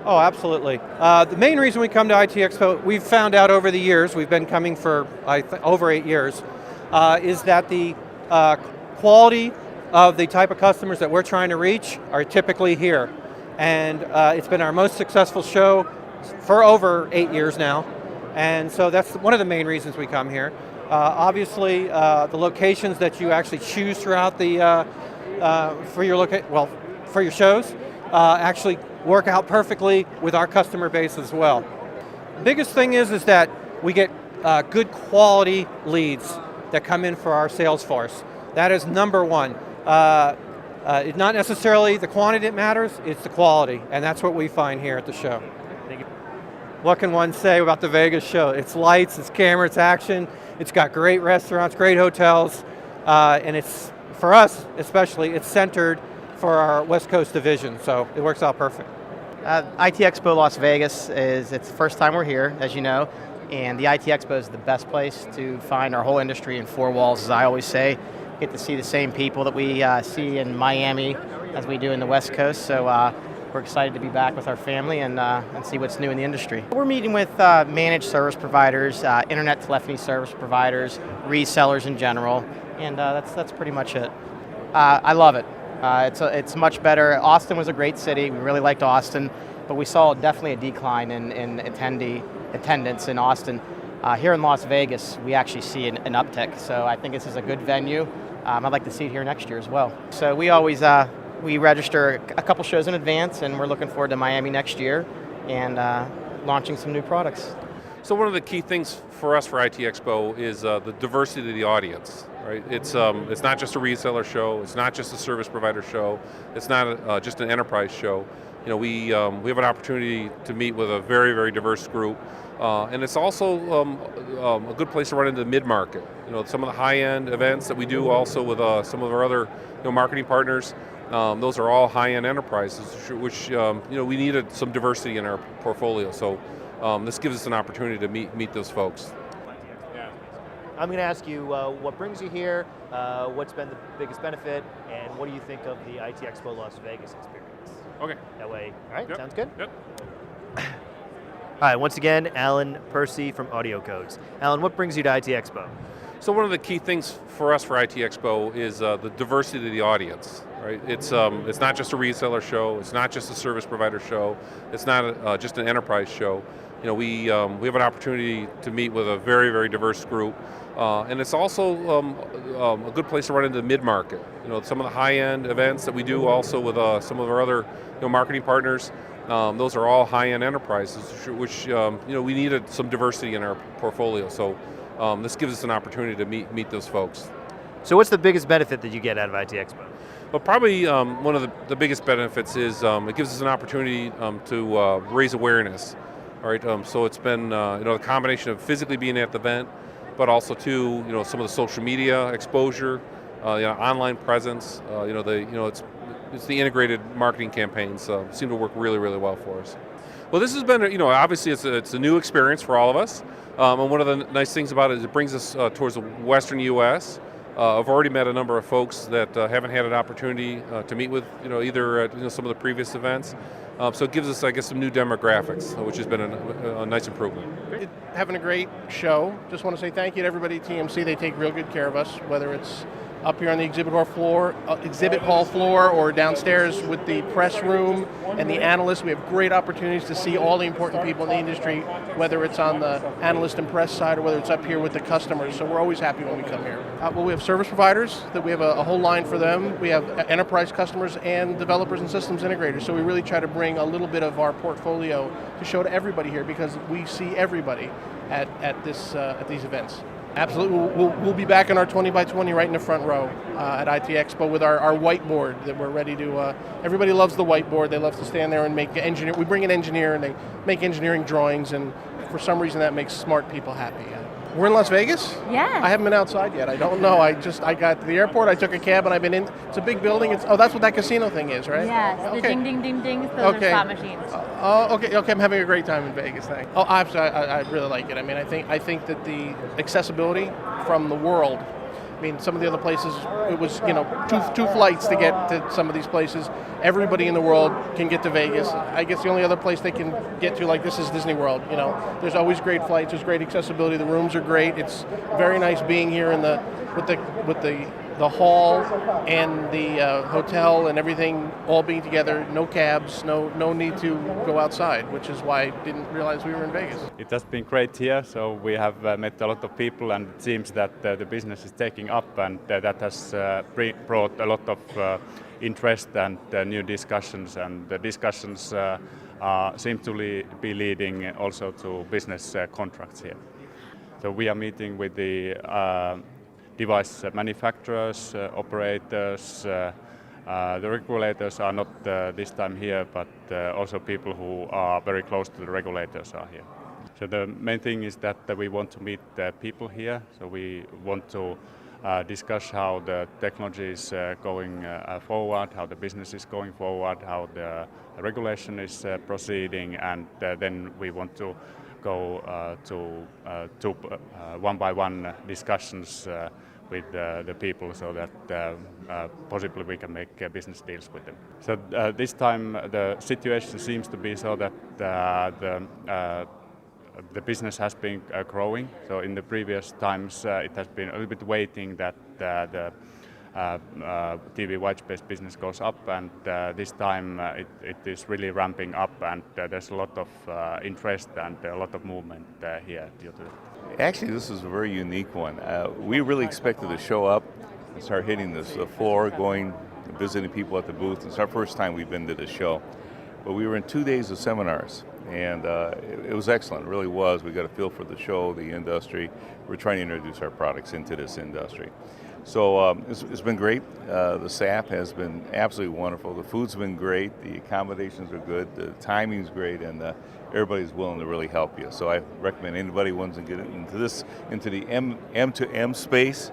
Oh, absolutely. The main reason we come to IT Expo, we've found out over the years, we've been coming for over 8 years, is that the quality of the type of customers that we're trying to reach are typically here. And it's been our most successful show for over 8 years now. And so that's one of the main reasons we come here. Obviously, the locations that you actually choose throughout the, for your shows, actually work out perfectly with our customer base as well. Biggest thing is that we get good quality leads that come in for our sales force. That is number one. It's not necessarily the quantity that matters, it's the quality, and that's what we find here at the show. Thank you. What can one say about the Vegas show? It's lights, it's camera, it's action, it's got great restaurants, great hotels, and it's, for us especially, it's centered for our West Coast division, so it works out perfect. IT Expo Las Vegas it's the first time we're here, as you know, and the IT Expo is the best place to find our whole industry in four walls, as I always say. Get to see the same people that we see in Miami as we do in the West Coast, so we're excited to be back with our family and see what's new in the industry. We're meeting with managed service providers, internet telephony service providers, resellers in general, and that's pretty much it. I love it. It's much better. Austin was a great city. We really liked Austin, but we saw definitely a decline in attendance in Austin. Here in Las Vegas, we actually see an uptick, so I think this is a good venue. I'd like to see it here next year as well. So we always we register a couple shows in advance, and we're looking forward to Miami next year and launching some new products. So one of the key things for us for IT Expo is the diversity of the audience. Right? It's not just a reseller show. It's not just a service provider show. It's not just an enterprise show. You know, we have an opportunity to meet with a very, very diverse group, and it's also a good place to run into the mid-market. You know, some of the high-end events that we do also with some of our other marketing partners. Those are all high-end enterprises, which we needed some diversity in our portfolio. So this gives us an opportunity to meet those folks. I'm going to ask you what brings you here, what's been the biggest benefit, and what do you think of the IT Expo Las Vegas experience? Okay. That way, all right, Yep. Sounds good? Yep. Hi, once again, Alan Percy from Audio Codes. Alan, what brings you to IT Expo? So one of the key things for us for IT Expo is the diversity of the audience. Right? It's not just a reseller show. It's not just a service provider show. It's not just an enterprise show. You know, we have an opportunity to meet with a very, very diverse group, and it's also a good place to run into the mid-market. You know, some of the high-end events that we do also with some of our other marketing partners. Those are all high-end enterprises, which we needed some diversity in our portfolio. So this gives us an opportunity to meet those folks. So what's the biggest benefit that you get out of IT Expo? Well, probably one of the biggest benefits is it gives us an opportunity to raise awareness. All right, so it's been the combination of physically being at the event, but also too some of the social media exposure, online presence. It's the integrated marketing campaigns seem to work really, really well for us. Well, this has been obviously it's a new experience for all of us, and one of the nice things about it is it brings us towards the Western U.S. I've already met a number of folks that haven't had an opportunity to meet with either at some of the previous events. So it gives us, I guess, some new demographics, which has been a nice improvement. Having a great show. Just want to say thank you to everybody at TMC. They take real good care of us, whether it's up here on the exhibit hall floor or downstairs with the press room and the analysts. We have great opportunities to see all the important people in the industry, whether it's on the analyst and press side or whether it's up here with the customers. So we're always happy when we come here. Well, we have service providers, that we have a whole line for them. We have enterprise customers and developers and systems integrators. So we really try to bring a little bit of our portfolio to show to everybody here because we see everybody at these events. Absolutely, we'll be back in our 20 by 20 right in the front row at IT Expo with our whiteboard that we're ready to, everybody loves the whiteboard. They love to stand there and make we bring an engineer and they make engineering drawings, and for some reason that makes smart people happy. We're in Las Vegas? Yeah. I haven't been outside yet. I don't know. I got to the airport, I took a cab, and I've been in. It's a big building. That's what that casino thing is, right? Yes, the ding, ding, ding, dings, those are slot machines. Okay, I'm having a great time in Vegas, thanks. Oh, I really like it. I mean, I think that the accessibility from the world I mean, some of the other places, it was, two flights to get to some of these places. Everybody in the world can get to Vegas. I guess the only other place they can get to like this is Disney World. There's always great flights. There's great accessibility. The rooms are great. It's very nice being here with the hall and the hotel and everything all being together. No cabs. No need to go outside, which is why I didn't realize we were in Vegas. It has been great here. So we have met a lot of people, and it seems that the business is taking up, and that has brought a lot of interest and new discussions, and the discussions seem to be leading also to business contracts here. So we are meeting with the device manufacturers, operators, the regulators are not this time here, but also people who are very close to the regulators are here. So the main thing is that we want to meet the people here, so we want to discuss how the technology is going forward, how the business is going forward, how the regulation is proceeding, and then we want to go to one-by-one discussions with the people, so that possibly we can make business deals with them. So this time the situation seems to be so that the business has been growing. So in the previous times it has been a little bit waiting that the TV whitespace business goes up, and this time it is really ramping up, and there's a lot of interest and a lot of movement here due to it. Actually, this is a very unique one. We really expected to show up and start hitting this floor, going, visiting people at the booth. It's our first time we've been to the show. But we were in 2 days of seminars, and it was excellent, it really was. We got a feel for the show, the industry. We're trying to introduce our products into this industry. So it's been great. The staff has been absolutely wonderful. The food's been great. The accommodations are good. The timing's great, and everybody's willing to really help you. So I recommend anybody who wants to get into the M2M space,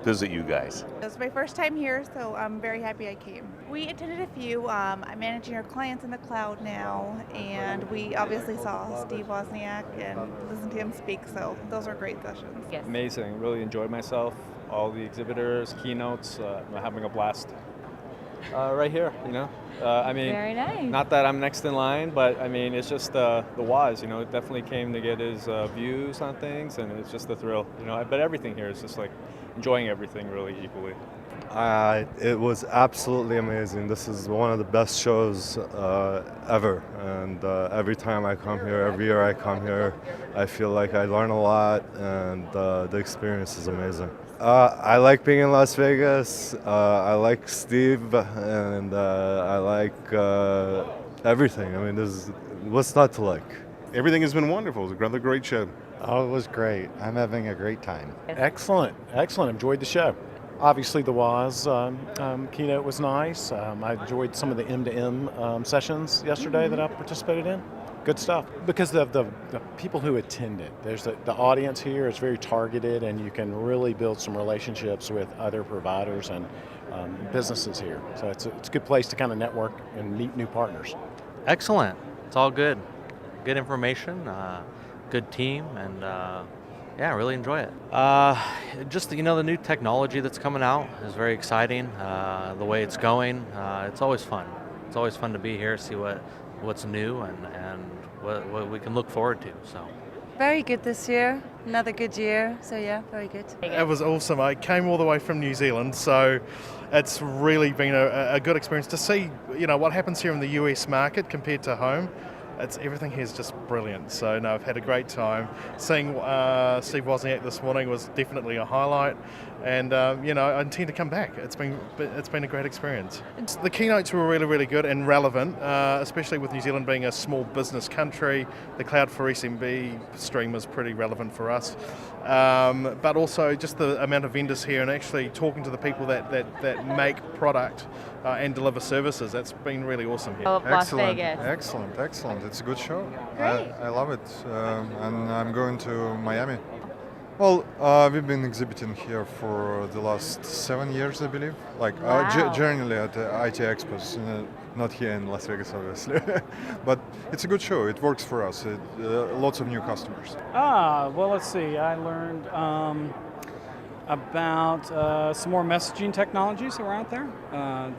visit you guys. It was my first time here, so I'm very happy I came. We attended a few. I'm managing our clients in the cloud now, and we obviously saw Steve Wozniak and listened to him speak, so those were great sessions. Yes. Amazing, really enjoyed myself. All the exhibitors, keynotes, I'm having a blast. Right here, I mean, Very nice. not that I'm next in line, but I mean, it's just the Woz, it definitely came to get his views on things, and it's just a thrill, but everything here is just like enjoying everything really equally. It was absolutely amazing. This is one of the best shows ever, and every time I come here, every year I come here, I feel like I learn a lot, and the experience is amazing. I like being in Las Vegas. I like Steve, and I like everything. I mean, what's not to like? Everything has been wonderful. It was another great show. Oh, it was great. I'm having a great time. Excellent. Enjoyed the show. Obviously, the Woz keynote was nice. I enjoyed some of the M2M sessions yesterday that I participated in. Good stuff. Because of the people who attended. There's the audience here is very targeted, and you can really build some relationships with other providers and businesses here. So it's a good place to kind of network and meet new partners. Excellent. It's all good. Good information, good team, and yeah, really enjoy it. Just the new technology that's coming out is very exciting. The way it's going, it's always fun. It's always fun to be here, see what's new and what we can look forward to. So. Very good this year. Another good year. So yeah, very good. It was awesome. I came all the way from New Zealand, so it's really been a good experience to see, what happens here in the US market compared to home. Everything here is just brilliant. So no, I've had a great time. Seeing Steve Wozniak this morning was definitely a highlight, and I intend to come back. It's been a great experience. The keynotes were really, really good and relevant, especially with New Zealand being a small business country. The Cloud for SMB stream was pretty relevant for us, but also just the amount of vendors here and actually talking to the people that make product and deliver services. That's been really awesome here. Las Vegas. Excellent. It's a good show. Great. I love it, and I'm going to Miami. Well, we've been exhibiting here for the last 7 years, I believe. Wow. Generally at IT Expos, not here in Las Vegas, obviously. But it's a good show. It works for us. Lots of new customers. Well, let's see. I learned about some more messaging technologies that were out there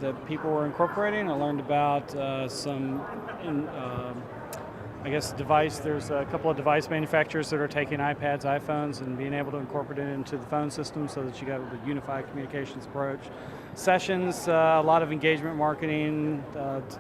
that people were incorporating. I learned about device. There's a couple of device manufacturers that are taking iPads, iPhones, and being able to incorporate it into the phone system so that you got a unified communications approach. Sessions, a lot of engagement marketing,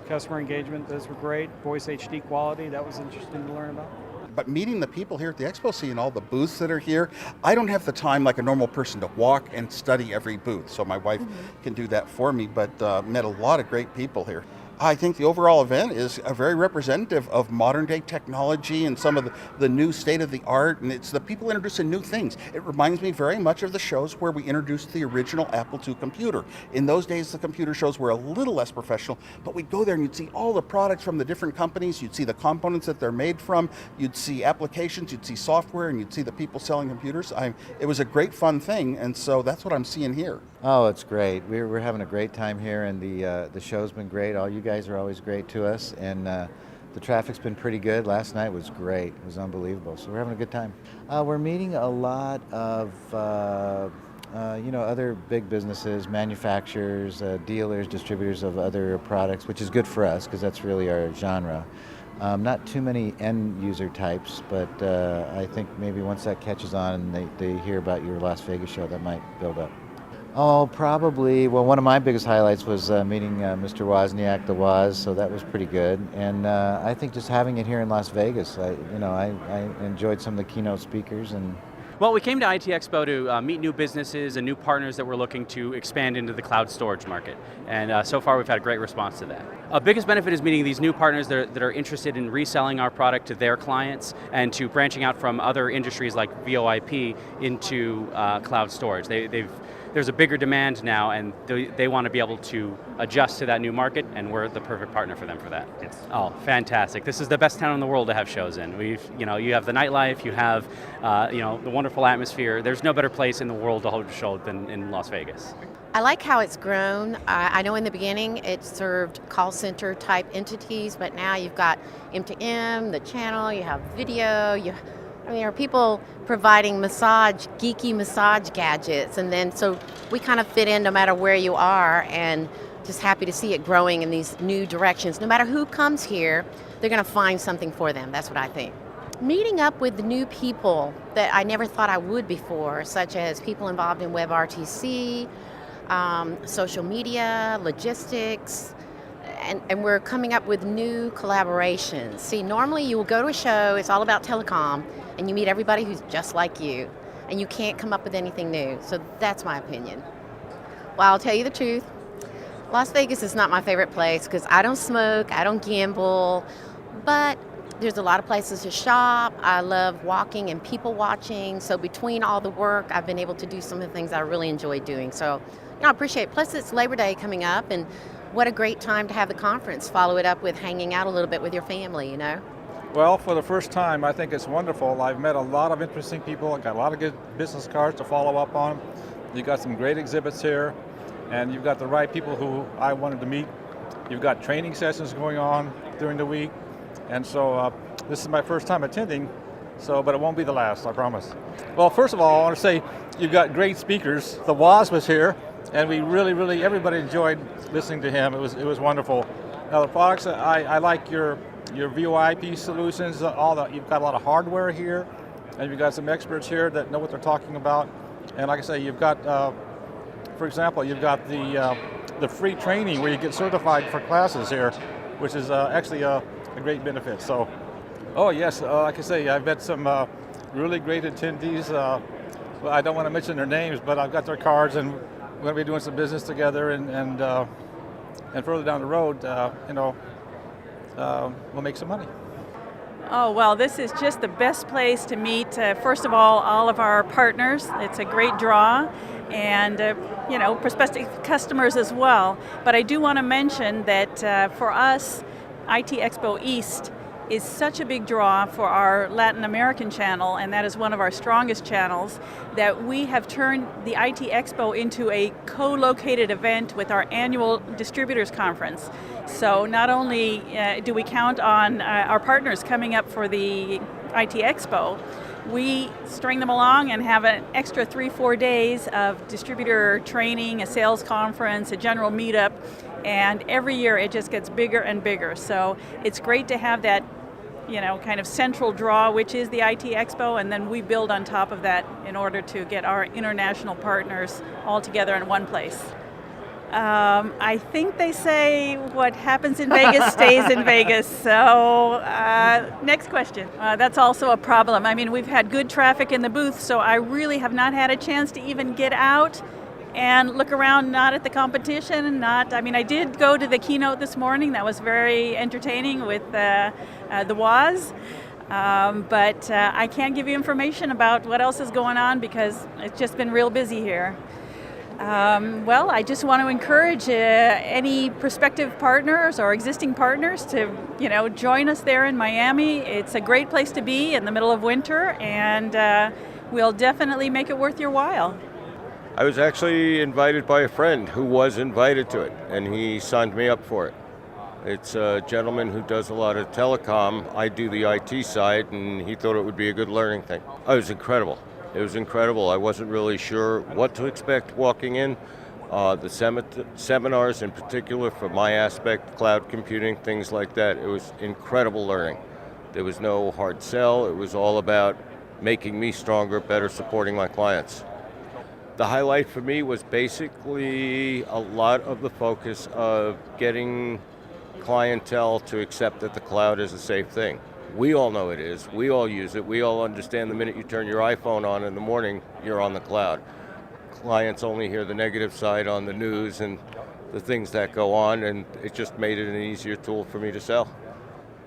customer engagement. Those were great. Voice HD quality. That was interesting to learn about. But meeting the people here at the expo, seeing all the booths that are here, I don't have the time like a normal person to walk and study every booth. So my wife can do that for me, but met a lot of great people here. I think the overall event is very representative of modern day technology and some of the new state of the art, and it's the people introducing new things. It reminds me very much of the shows where we introduced the original Apple II computer. In those days, the computer shows were a little less professional, but we'd go there and you'd see all the products from the different companies, you'd see the components that they're made from, you'd see applications, you'd see software, and you'd see the people selling computers. It was a great fun thing, and so that's what I'm seeing here. Oh, it's great. We're having a great time here, and the show's been great. All you guys are always great to us, and the traffic's been pretty good. Last night was great. It was unbelievable. So we're having a good time. We're meeting a lot of other big businesses, manufacturers, dealers, distributors of other products, which is good for us because that's really our genre. Not too many end user types, but I think maybe once that catches on and they hear about your Las Vegas show, that might build up. Oh, probably. Well, one of my biggest highlights was meeting Mr. Wozniak, the Woz, so that was pretty good. And I think just having it here in Las Vegas, I enjoyed some of the keynote speakers. Well, we came to IT Expo to meet new businesses and new partners that were looking to expand into the cloud storage market. And so far, we've had a great response to that. Our biggest benefit is meeting these new partners that are interested in reselling our product to their clients and to branching out from other industries like VoIP into cloud storage. There's a bigger demand now, and they want to be able to adjust to that new market, and we're the perfect partner for them for that. Yes. Oh, fantastic! This is the best town in the world to have shows in. You have the nightlife, you have, the wonderful atmosphere. There's no better place in the world to hold a show than in Las Vegas. I like how it's grown. I know in the beginning it served call center type entities, but now you've got M2M, the channel, you have video, there are people providing geeky massage gadgets, and then so we kind of fit in no matter where you are, and just happy to see it growing in these new directions. No matter who comes here, they're going to find something for them. That's what I think. Meeting up with the new people that I never thought I would before, such as people involved in WebRTC, social media, logistics, and we're coming up with new collaborations. See, normally you will go to a show, it's all about telecom, and you meet everybody who's just like you, and you can't come up with anything new. So that's my opinion. Well, I'll tell you the truth. Las Vegas is not my favorite place because I don't smoke, I don't gamble, but there's a lot of places to shop. I love walking and people watching. So between all the work, I've been able to do some of the things I really enjoy doing. So, I appreciate it. Plus, it's Labor Day coming up, and what a great time to have the conference. Follow it up with hanging out a little bit with your family, Well, for the first time, I think it's wonderful. I've met a lot of interesting people. I got a lot of good business cards to follow up on. You got some great exhibits here, and you've got the right people who I wanted to meet. You've got training sessions going on during the week, and so this is my first time attending, but it won't be the last, I promise. Well, first of all, I want to say you've got great speakers. The Woz was here, and we really, everybody enjoyed listening to him. It was wonderful. Now the products, I like your VoIP solutions. You've got a lot of hardware here, and you've got some experts here that know what they're talking about. And like I say, you've got, for example, you've got the free training where you get certified for classes here, which is actually a great benefit. So, oh yes, like I say, I've met some really great attendees. I don't want to mention their names, but I've got their cards, and we're going to be doing some business together, and further down the road, we'll make some money. Oh, well, this is just the best place to meet, first of all of our partners. It's a great draw, and, prospective customers as well. But I do want to mention that for us, IT Expo East is such a big draw for our Latin American channel, and that is one of our strongest channels, that we have turned the IT Expo into a co-located event with our annual distributors conference. So not only do we count on our partners coming up for the IT Expo, we string them along and have an extra 3-4 days of distributor training, a sales conference, a general meetup, and every year it just gets bigger and bigger. So it's great to have that, kind of central draw, which is the IT Expo, and then we build on top of that in order to get our international partners all together in one place. I think they say what happens in Vegas stays in Vegas. So next question. That's also a problem. I mean, we've had good traffic in the booth, so I really have not had a chance to even get out and look around, not at the competition, I did go to the keynote this morning. That was very entertaining with the WAS. But I can't give you information about what else is going on because it's just been real busy here. Well, I just want to encourage any prospective partners or existing partners to, join us there in Miami. It's a great place to be in the middle of winter, and we'll definitely make it worth your while. I was actually invited by a friend who was invited to it, and he signed me up for it. It's a gentleman who does a lot of telecom. I do the IT side, and he thought it would be a good learning thing. It was incredible. It was incredible. I wasn't really sure what to expect walking in. The seminars in particular, for my aspect, cloud computing, things like that, it was incredible learning. There was no hard sell. It was all about making me stronger, better supporting my clients. The highlight for me was basically a lot of the focus of getting clientele to accept that the cloud is a safe thing. We all know it is. We all use it. We all understand the minute you turn your iPhone on in the morning, you're on the cloud. Clients only hear the negative side on the news and the things that go on, and it just made it an easier tool for me to sell.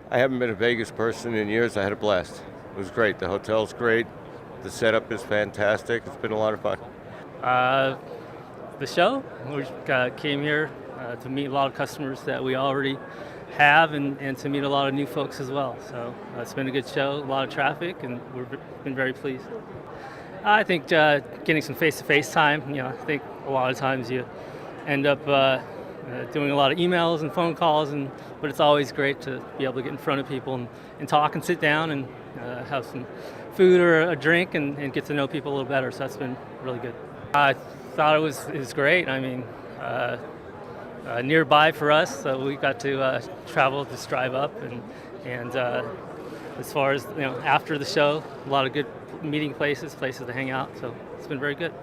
I haven't been a Vegas person in years. I had a blast. It was great. The hotel's great. The setup is fantastic. It's been a lot of fun. The show, we came here to meet a lot of customers that we already have and to meet a lot of new folks as well. So it's been a good show, a lot of traffic, and we've been very pleased. I think getting some face-to-face time, I think a lot of times you end up doing a lot of emails and phone calls, but it's always great to be able to get in front of people and talk and sit down and have some food or a drink and get to know people a little better. So that's been really good. I thought it was great. I mean, nearby for us, so we got to travel, just drive up, and as far as after the show, a lot of good meeting places to hang out. So it's been very good.